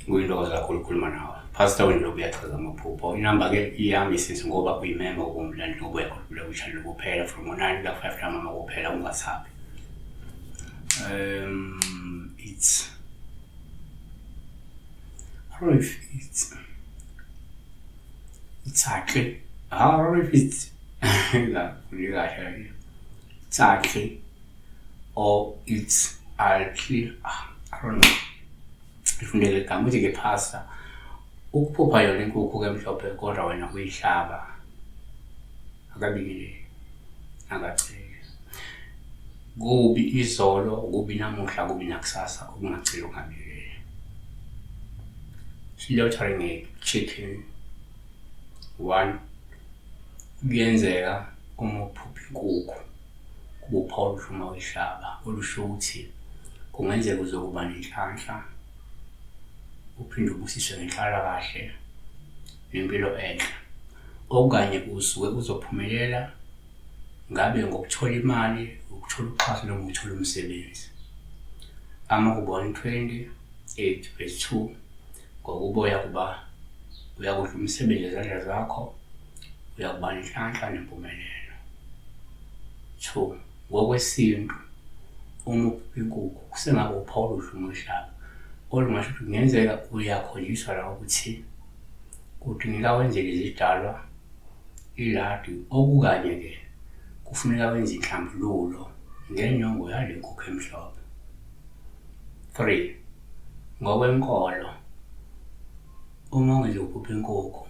kuyintokozo kakhulu ukukhuluma nawe. Pastor wena lokhu uyachaza amaphupho. Inamba-ke iyahambisisa ngoba uyimemba ngokumlando nobuya kule wechannel kuphela from 9 to 5 ntambama kuphela ungathabi. I don't know if it's actually, I don't know if it's exactly or it's actually, I don't know. Ifundele igama uthi-ke pastor ukuphupha yona inkukhu-ke mhlophe kodwa wena kuyihlaba akabikile akaceli kubi izolo kubi namuhla kubi nakusasa ukungaceli ungabikele slaughtering a chicken. One, kuyenzeka uma uphupha inkukhu kuba uphawu uma uyihlaba olusho ukuthi kungenzeka uzokuba nenhlanhla uphinde ubusiswe ngenhlalakahle nempilo enhle okanye usuke uzophumelela ngabe ngokuthola imali ukuthola uxhaso noma ukuthola umsebenzi. Amahubo 1:8 ngokuba uyakudla umsebenzi ezandla zakho uyakuba nenhlanhla nempumelelo. 2, ngokwesintu uma uphupha inkukhu kusengabe uphawu oluhle umhlaba olungasho ukuthi kungenzeka uyakhonjiswa la ukuthi kudingeka wenze lezi zidalwa iladi okukanye-ke kufuneka wenze inhlambululo ngenyongo yale nkukhu emhlophe. 3, ngokwenkolo uma ungenze uphupha inkukhu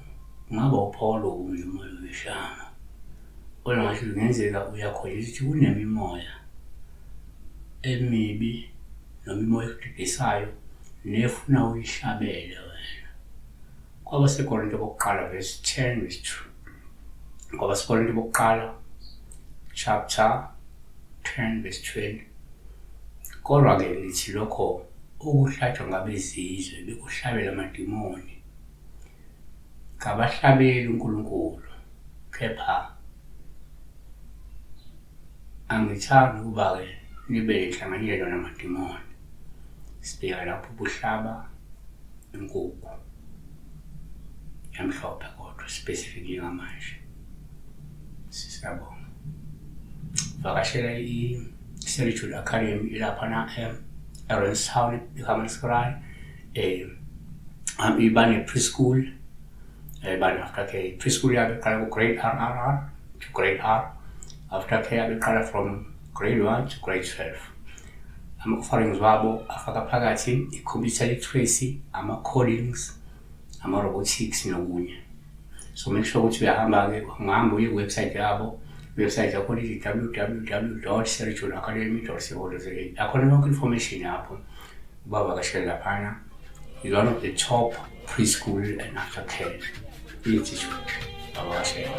kungaba uphawu lokunye umoya weshama olungasho kungenzeka uyakhonjiswa ukuthi kunemimoya emibi noma imoya ekudidisayo nefuna uyihlabele wena. KwabaseKorinto bokuqala verse 10 verse 2. KwabaseKorinto bokuqala chapter 10 verse 20. Kodwa-ke lithi lokho okuhlatshwa ngabezizwe bekuhlabela amadimoni kabahlabeli uNkulunkulu, kepha angithandi ukuba-ke nibe nenhlanganyelo namadimoni. Sibheka lapho ubuhlaba inkukhu emhlophe kodwa specifically ngamanje. Sisabonga. Vakashela i-Solitude Academy ilaphana eRenstown eHammanskraal. Iba ne-preschool. After ke preschool yabe qala ku-grade RRR to grade R. After ke yabe qala from grade 1 to grade 12. Ama-offerings wabo afaka phakathi i-computer literacy, ama-codings, ama-robotics nokunye. So make sure ukuthi uyahamba-ke ungahamba uye ku-website yabo. Website yakho lithi www.solitudeacademy.co.za. Akhona yonke information yapho ubavakashele laphana. Is one of the top preschool and aftercare institute. Bavakashele.